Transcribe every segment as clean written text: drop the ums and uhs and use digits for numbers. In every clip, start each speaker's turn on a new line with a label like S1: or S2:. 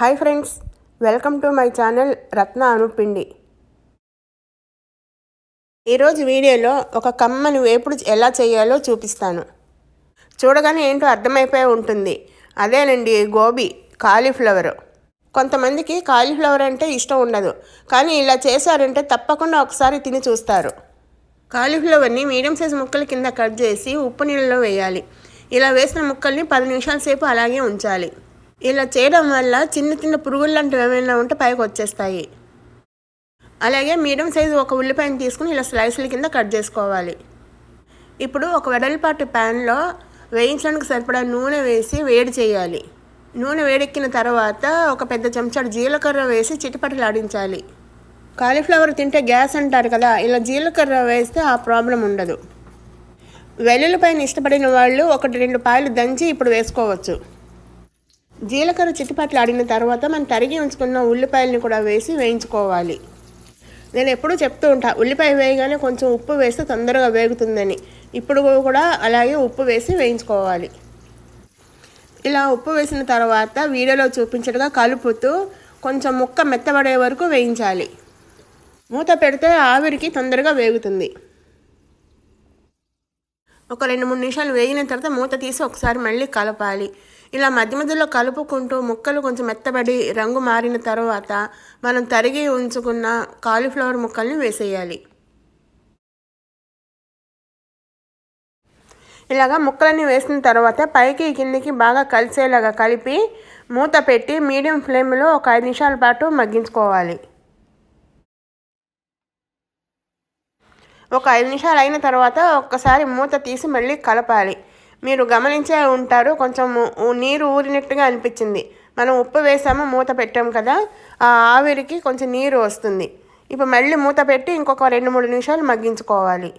S1: Hi friends, welcome to my channel Ratna Anupindi. ఈరోజు వీడియోలో ఒక కమ్మని వేపుడు ఎలా చేయాలో చూపిస్తాను. చూడగానే ఏంటో అర్థమైపోయి ఉంటుంది. అదేనండి, గోబీ కాలీఫ్లవర్. కొంతమందికి కాలీఫ్లవర్ అంటే ఇష్టం ఉండదు, కానీ ఇలా చేశారంటే తప్పకుండా ఒకసారి తిని చూస్తారు. కాలీఫ్లవర్ని మీడియం సైజు ముక్కల కింద కట్ చేసి ఉప్పు నీళ్ళలో వేయాలి. ఇలా వేసిన ముక్కల్ని 10 నిమిషాల సేపు అలాగే ఉంచాలి. ఇలా చేయడం వల్ల చిన్న చిన్న పురుగులు లాంటివి ఏమైనా ఉంటే పైకి వచ్చేస్తాయి. అలాగే మీడియం సైజు ఒక ఉల్లిపాయను తీసుకుని ఇలా స్లైస్ల కింద కట్ చేసుకోవాలి. ఇప్పుడు ఒక వెడల్పాటి ప్యాన్లో వేయించడానికి సరిపడా నూనె వేసి వేడి చేయాలి. నూనె వేడెక్కిన తర్వాత ఒక పెద్ద చెంచాడు జీలకర్ర వేసి చిటిపటలాడించాలి. కాలీఫ్లవర్ తింటే గ్యాస్ అంటారు కదా, ఇలా జీలకర్ర వేస్తే ఆ ప్రాబ్లం ఉండదు. వెల్లుల్లిపాయను ఇష్టపడిన వాళ్ళు 1-2 పాయలు దంచి ఇప్పుడు వేసుకోవచ్చు. జీలకర్ర చిటిపటలాడిన తర్వాత మనం తరిగి ఉంచుకున్న ఉల్లిపాయలని కూడా వేసి వేయించుకోవాలి. నేను ఎప్పుడూ చెప్తూ ఉంటా, ఉల్లిపాయ వేయగానే కొంచెం ఉప్పు వేస్తే తొందరగా వేగుతుందని. ఇప్పుడు కూడా అలాగే ఉప్పు వేసి వేయించుకోవాలి. ఇలా ఉప్పు వేసిన తర్వాత వీడియోలో చూపించగా కలుపుతూ కొంచెం ముక్క మెత్తబడే వరకు వేయించాలి. మూత పెడితే ఆవిరికి తొందరగా వేగుతుంది. ఒక 2-3 నిమిషాలు వేగిన తర్వాత మూత తీసి ఒకసారి మళ్ళీ కలపాలి. ఇలా మధ్య మధ్యలో కలుపుకుంటూ ముక్కలు కొంచెం మెత్తబడి రంగు మారిన తర్వాత మనం తరిగి ఉంచుకున్న కాలీఫ్లవర్ ముక్కల్ని వేసేయాలి. ఇలాగా ముక్కలన్నీ వేసిన తర్వాత పైకి కిందికి బాగా కలిసేలాగా కలిపి మూత పెట్టి మీడియం ఫ్లేమ్లో ఒక 5 నిమిషాల పాటు మగ్గించుకోవాలి. ఒక 5 నిమిషాలు అయిన తర్వాత ఒక్కసారి మూత తీసి మళ్ళీ కలపాలి. మీరు గమనించే ఉంటారు, కొంచెం నీరు ఊరినట్టుగా అనిపించింది. మనం ఉప్పు వేసాము, మూత పెట్టాము కదా, ఆ ఆవిరికి కొంచెం నీరు వస్తుంది. ఇప్పుడు మళ్ళీ మూత పెట్టి ఇంకొక 2-3 నిమిషాలు మగ్గించుకోవాలి.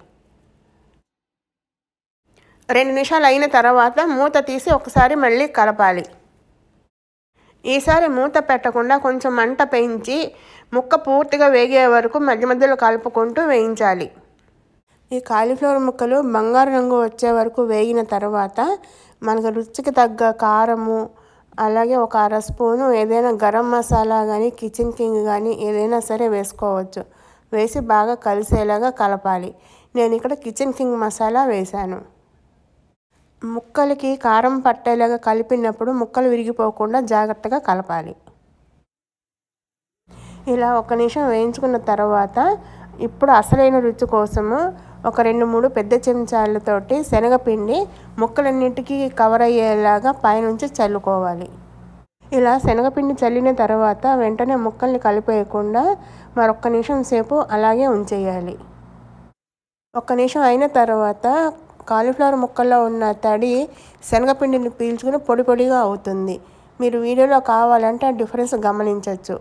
S1: 2 నిమిషాలు అయిన తర్వాత మూత తీసి ఒకసారి మళ్ళీ కలపాలి. ఈసారి మూత పెట్టకుండా కొంచెం మంట పెంచి ముక్క పూర్తిగా వేగే వరకు మధ్య మధ్యలో కలుపుకుంటూ వేయించాలి. ఈ కాలీఫ్లవర్ ముక్కలు బంగారు రంగు వచ్చే వరకు వేగిన తర్వాత మనకు రుచికి తగ్గ కారము, అలాగే ఒక 1/2 స్పూను ఏదైనా గరం మసాలా కానీ కిచెన్ కింగ్ కానీ ఏదైనా సరే వేసుకోవచ్చు. వేసి బాగా కలిసేలాగా కలపాలి. నేను ఇక్కడ కిచెన్ కింగ్ మసాలా వేశాను. ముక్కలకి కారం పట్టేలాగా కలిపినప్పుడు ముక్కలు విరిగిపోకుండా జాగ్రత్తగా కలపాలి. ఇలా 1 నిమిషం వేయించుకున్న తర్వాత ఇప్పుడు అసలైన రుచి కోసము ఒక 2-3 పెద్ద చెంచాలతోటి శనగపిండి ముక్కలన్నిటికీ కవర్ అయ్యేలాగా పైనుంచి చల్లుకోవాలి. ఇలా శనగపిండి చల్లిన తర్వాత వెంటనే ముక్కల్ని కలిపేయకుండా మరొక నిమిషం సేపు అలాగే ఉంచేయాలి. 1 నిమిషం అయిన తర్వాత కాలీఫ్లవర్ ముక్కల్లో ఉన్న తడి శనగపిండిని పీల్చుకుని పొడి పొడిగా అవుతుంది. మీరు వీడియోలో కావాలంటే ఆ డిఫరెన్స్ గమనించవచ్చు.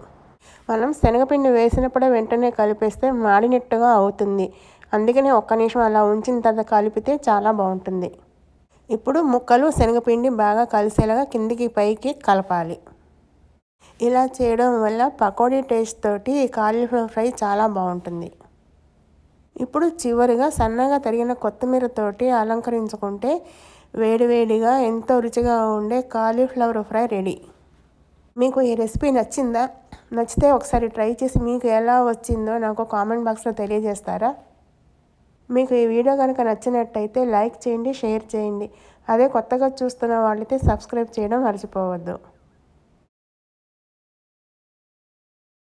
S1: మనం శనగపిండి వేసినప్పుడే వెంటనే కలిపేస్తే మాడినట్టుగా అవుతుంది. అందుకనే 1 నిమిషం అలా ఉంచిన తర్వాత కలిపితే చాలా బాగుంటుంది. ఇప్పుడు ముక్కలు శనగపిండి బాగా కలిసేలాగా కిందికి పైకి కలపాలి. ఇలా చేయడం వల్ల పకోడీ టేస్ట్ తోటి కాలీఫ్లవర్ ఫ్రై చాలా బాగుంటుంది. ఇప్పుడు చివరిగా సన్నగా తరిగిన కొత్తిమీర తోటి అలంకరించుకుంటే వేడివేడిగా ఎంతో రుచిగా ఉండే కాలీఫ్లవర్ ఫ్రై రెడీ. మీకు ఈ రెసిపీ నచ్చిందా? నచ్చితే ఒకసారి ట్రై చేసి మీకు ఎలా వచ్చిందో నాకు కామెంట్ బాక్స్లో తెలియజేస్తారా? మీకు ఈ వీడియో కనుక నచ్చినట్టయితే లైక్ చేయండి, షేర్ చేయండి. అదే కొత్తగా చూస్తున్న వాళ్ళైతే సబ్స్క్రైబ్ చేయడం మర్చిపోవద్దు.